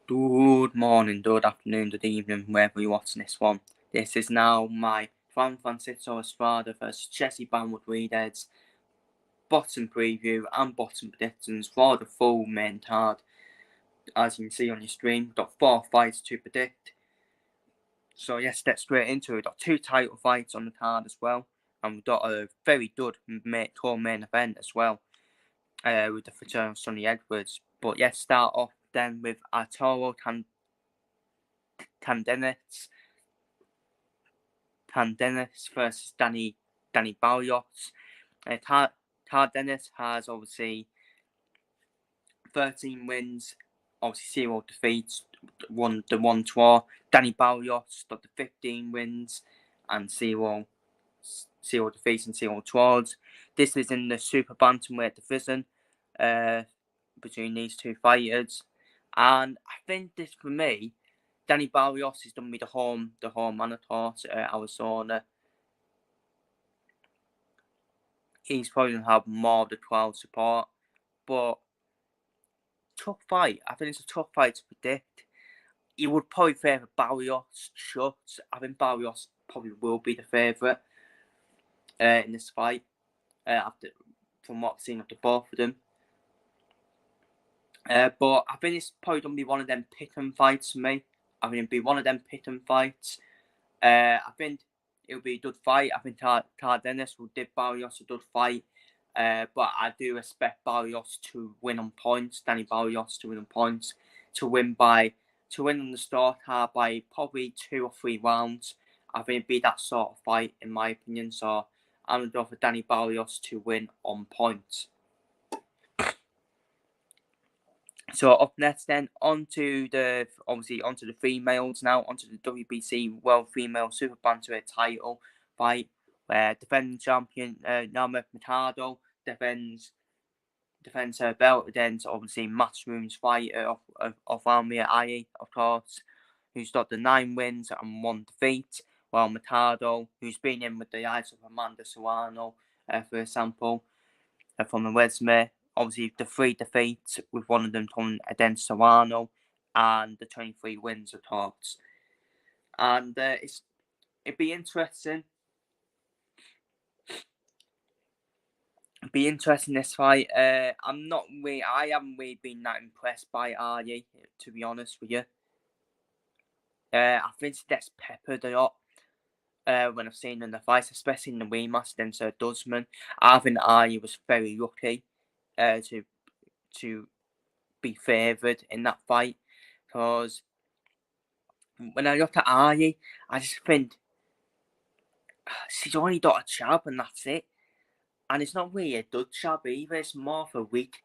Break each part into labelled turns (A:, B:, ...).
A: Good morning, good afternoon, good evening, wherever you're watching this one. This is now my Juan Estrada versus Jesse Reedhead's bottom preview and bottom predictions for the full main card. As you can see on your screen, we've got 4 fights to predict. So let's get straight into it. We've got 2 title fights on the card as well, and we've got a very good core main event as well, with the return of Sonny Edwards. But let's start off then with Arturo Candenas versus Danny Barrios. Cardenas has obviously 13 wins, obviously 0 defeats, the one draw. Danny Barrios got the 15 wins and 0 defeats and 0 draws. This is in the super bantamweight division between these two fighters, and I think this, for me, Danny Barrios is going to be the home man at Arizona. He's probably going to have more of the crowd support, but tough fight. I think it's a tough fight to predict. You would probably favour Barrios shut. I think Barrios probably will be the favourite in this fight, from what I've seen of the both of them. But I think it's probably going to be one of them pick-em fights for me. I think it'll be one of them pick-em fights. I think it'll be a good fight. I think Cardenas will give Barrios a good fight. But I do expect Barrios to win on points. Danny Barrios to win on points. To win on the start card by probably 2 or 3 rounds. I think it'd be that sort of fight, in my opinion. So I'm going to go for Danny Barrios to win on points. So up next then, onto the females now, onto the WBC World Female Super Bantamweight title fight, where defending champion Nama Matado defends her belt against obviously Matchroom's fighter of Almir Ali, of course, who's got the 9 wins and 1 defeat, while Matado, who's been in with the eyes of Amanda Serrano, for example, from the resume, obviously the 3 defeats, with one of them coming against Serrano, and the 23 wins, of course. And it'd be interesting. This fight. I haven't really been that impressed by Ali, to be honest with you. I think that's peppered a lot when I've seen in the fights, especially in the rematch against Dusman. I think Ali was very lucky to be favoured in that fight, because when I look at Ali, I just think she's only got a jab and that's it. And it's not really a good jab either. It's more of a weak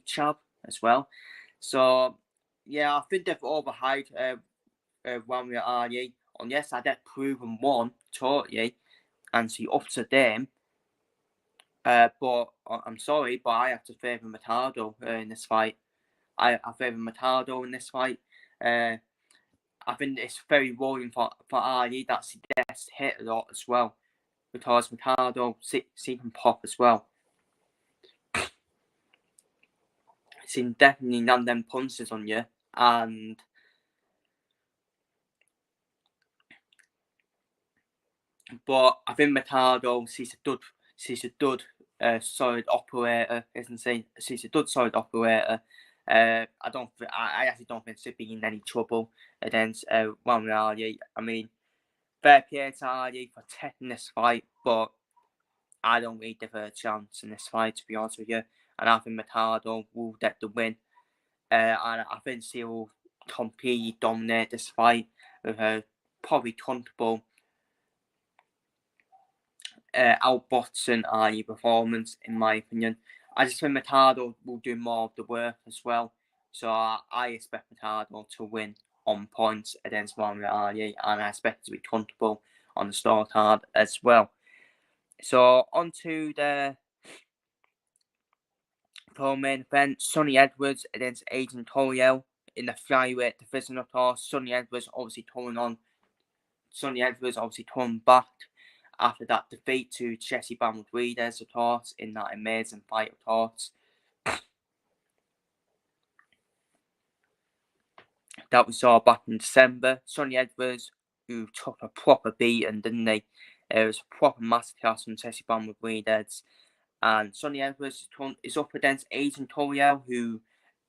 A: jab as well. So yeah, I think they've overhyped Wamia Ali. Unless I get proven one totally, and see up to them. But I'm sorry, but I have to favour Matado in this fight. I favour Matado in this fight. I think it's very worrying for Ali that he gets hit a lot as well, because Matado he can pop as well. He can definitely land them punches on you, and but I think Matado, she's a good solid operator, isn't she? She's a good solid operator. I actually don't think she'd be in any trouble against Wamia Ali. I mean, fair play to Ali for taking this fight, but I don't really give her a chance in this fight, to be honest with you. And I think Matado will get the win. And I think she will completely dominate this fight with her probably comfortable outboxing Ali performance, in my opinion. I just think Matado will do more of the work as well. So I expect Matado to win on points against Wamia Ali, and I expect it to be comfortable on the start card as well. So on to the main event, Sonny Edwards against Adrian Toriel in the flyweight division, of course. Sonny Edwards obviously coming back after that defeat to Jesse Reedhead, of course, in that amazing fight, of course. that we saw back in December. Sonny Edwards, who took a proper beating, didn't he? It was a proper masterclass from Tessie Bamwood Breedheads. And Sonny Edwards is up against Adrian Toriel, who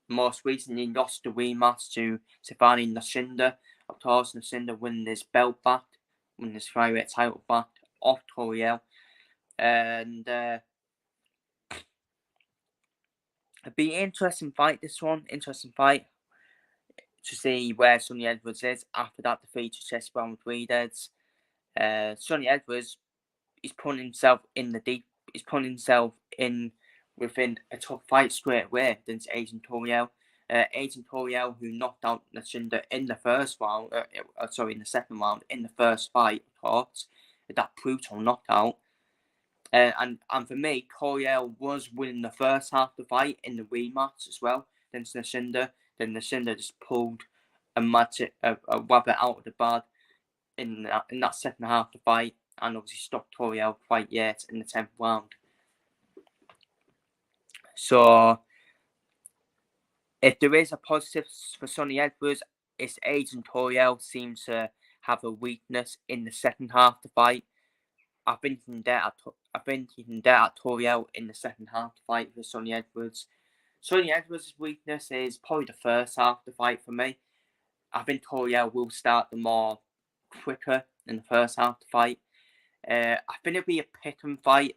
A: most recently lost the rematch to Stefani Nashinda. Of course, Nashinda winning his belt back, winning his flyweight title back off Toriel. And it'd be an interesting fight, this one. Interesting fight to see where Sonny Edwards is after that defeat to Chess Brown with Breedheads. Sonny Edwards is putting himself in the deep. He's putting himself in within a tough fight straight away against Adrian Toriel. Adrian Toriel, who knocked out Nashinda in the first round, in the second round, in the first fight, of course, that brutal knockout. And for me, Toriel was winning the first half of the fight in the rematch as well against Nashinda. Then Nashinda just pulled a rabbit out of the bag in that second half of the fight, and obviously stopped Toriel quite yet in the 10th round. So, if there is a positive for Sonny Edwards, it's Adrian Toriel seems to have a weakness in the second half of the fight. I think he can get at Toriel in the second half of the fight for Sonny Edwards. Sonny Edwards' weakness is probably the first half of the fight for me. I think Toriel will start the more quicker in the first half of the fight. I think it'll be a pick-em fight.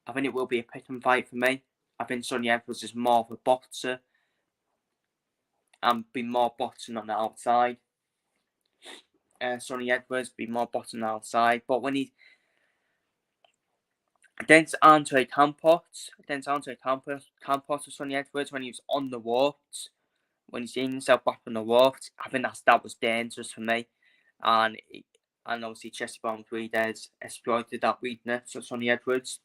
A: I think it will be a pick-em fight for me. I think Sonny Edwards is more of a boxer and be more boxing on the outside. Sonny Edwards be more boxing on the outside. But when he against Andre Campos with Sonny Edwards, when he was on the ropes, when he's seeing himself back on the ropes, I think that was dangerous for me. And obviously Chester Brown Breedheads exploited that weakness of Sonny Edwards.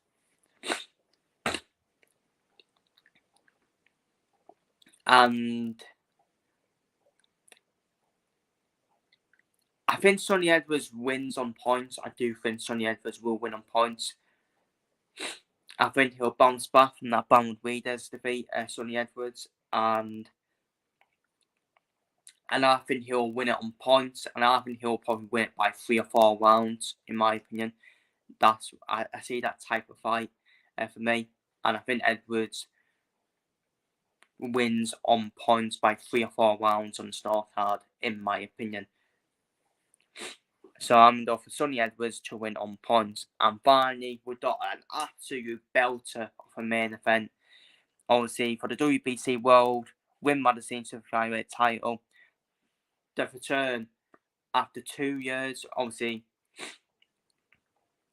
A: And I think Sonny Edwards wins on points. I do think Sonny Edwards will win on points. I think he'll bounce back from that Brown Breedheads defeat, Sonny Edwards, and I think he'll win it on points, and I think he'll probably win it by 3 or 4 rounds, in my opinion. I see that type of fight for me, and I think Edwards wins on points by 3 or 4 rounds on the scorecard, in my opinion. So I'm going for Sonny Edwards to win on points. And finally, we got an absolute belter of a main event. Obviously, for the WBC World Win Magazine Super Flyweight title, the return after 2 years. Obviously,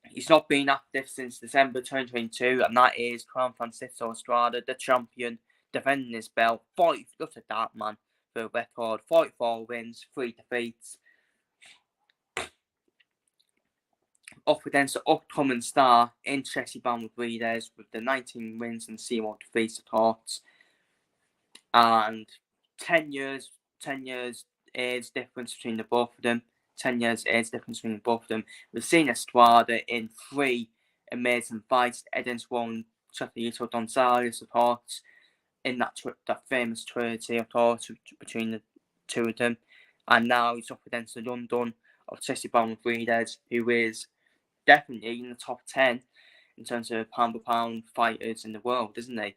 A: he's not been active since December 2022, and that is Juan Estrada, the champion, defending his belt. Look at that, man, for a record. 44 wins, 3 defeats. Up against the upcoming star in Chelsea Brown with Breeders with the 19 wins and 0 defeats, of course. And 10 years age difference between the both of them. 10 years age difference between the both of them. We've seen Estrada in 3 amazing fights against Juan Gonzalez, of course, in that famous trilogy, of course, between the two of them. And now he's up against the London of Chelsea Brown with Breeders, who is definitely in the top 10 in terms of pound-for-pound fighters in the world, isn't he?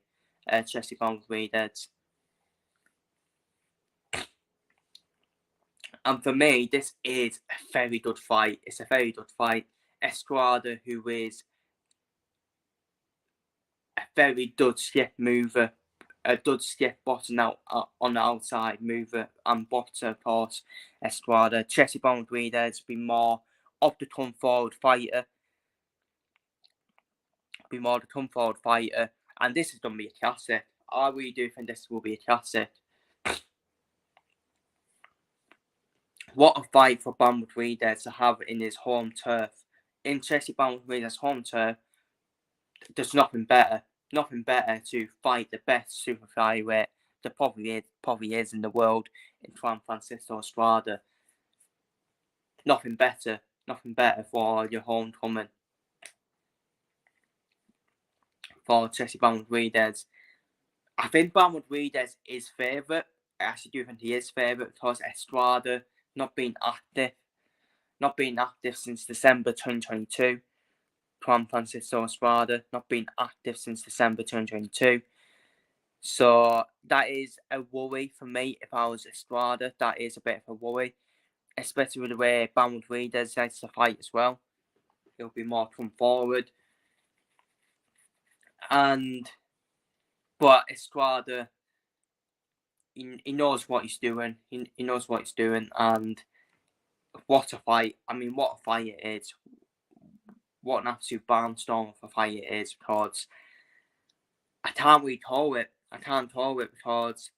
A: Chelsea Brown with Breeders. And for me, this is a very good fight. It's a very good fight. Estrada, who is a very good stiff mover, a good stiff bottom out on the outside mover and boxer, of course. Estrada. Chelsea Brown with Breeders be more of the come forward fighter. And this is going to be a classic. I really do think this will be a classic. What a fight for Brown with Breeders to have in his home turf. In Chelsea Brown with Breeders' home turf, there's nothing better. Nothing better to fight the best super flyweight that probably is in the world in Juan Francisco Estrada. Nothing better for your homecoming. For Chelsea Brown with Breeders. I think Brown with Breeders is favourite I actually do think he is favourite because Estrada not been active since December 2022. Juan Francisco Estrada not been active since December 2022. So that is a worry for me. If I was Estrada, that is a bit of a worry, especially with the way Bam Rodriguez likes to fight as well. He'll be more come forward. But Estrada, he knows what he's doing. He knows what he's doing, and what a fight! I mean, what a fight it is! What an absolute barnstorm of a fight it is! Because I can't really call it. I can't call it because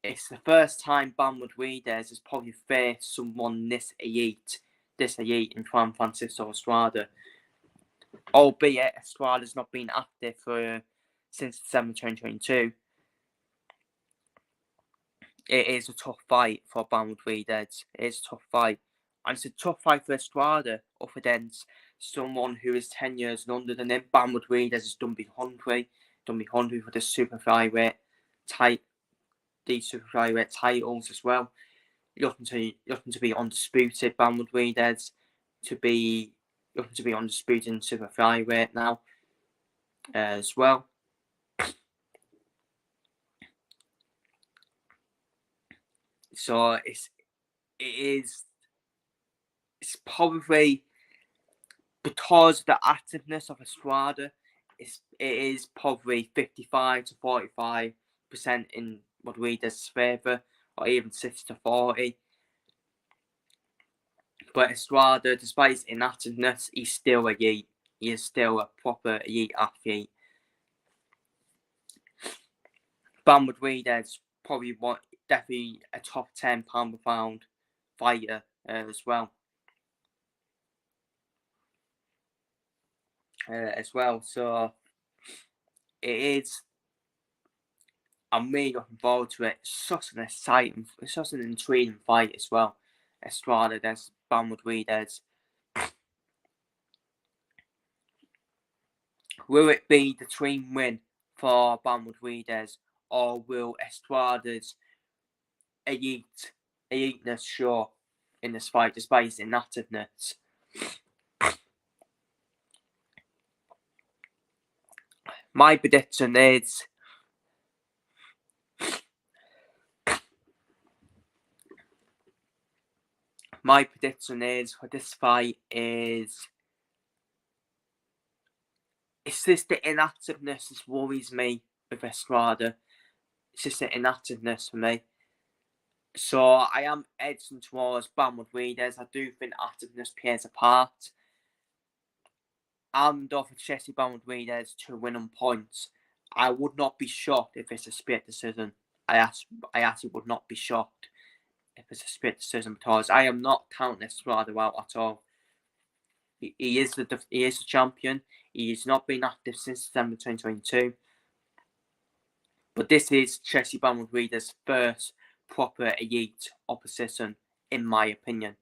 A: it's the first time Bam Rodriguez has probably faced someone this elite in Juan Francisco Estrada. Albeit Estrada's not been active since December 2022. It is a tough fight for Bam Rodriguez. It is a tough fight. And it's a tough fight for Estrada up against someone who is 10 years and under than him. Bam Rodriguez has done be hungry for the super flyweight titles as well. Looking to be undisputed. Bam Rodriguez looking to be undisputed in super flyweight now as well. So it's probably because of the activeness of Estrada, it is probably 55 to 45% in Rodriguez's favour, or even 60-40. But Estrada, despite his inactiveness, he's still elite. He is still a proper elite athlete. Bam Rodriguez definitely a top 10 pound per pound fighter as well. So it is. I'm really looking forward to it. It's such an intriguing fight as well. Estrada against Bam Rodriguez. Will it be the clean win for Bam Rodriguez, or will Estrada's eliteness show in this fight despite his inactiveness? My prediction is for this fight is it's just the inactiveness that worries me with Estrada. It's just the inactiveness for me. So I am edging towards Bam Rodriguez. I do think activeness plays a part. I'm off for Jesse Bam Rodriguez to win on points. I would not be shocked if it's a split decision. I actually would not be shocked if it's a split decision because I am not counting Estrada out at all. He is the champion. He's not been active since December 2022. But this is Jesse Bam Rodriguez's first proper elite opposition, in my opinion.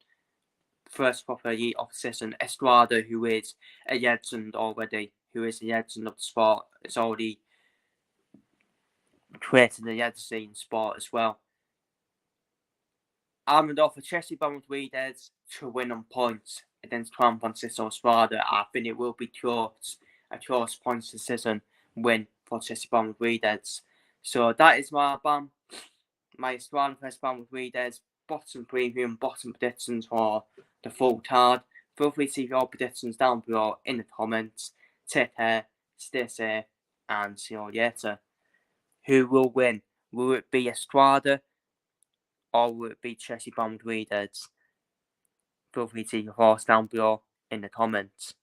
A: First proper elite opposition. Estrada, who is a legend already, who is a legend of the sport, has already created a legacy in sport as well. I'm going to offer Jesse Bam Rodriguez to win on points against Juan Francisco Estrada. I think it will be a close points decision win for Jesse Bam Rodriguez. So that is my Estrada vs Bam Rodriguez bottom preview and bottom predictions for the full card. Feel free to leave your predictions down below in the comments. Take care, stay safe, and see you later. Who will win? Will it be Estrada or will it be Jesse Bam Rodriguez? Feel free to leave your thoughts down below in the comments.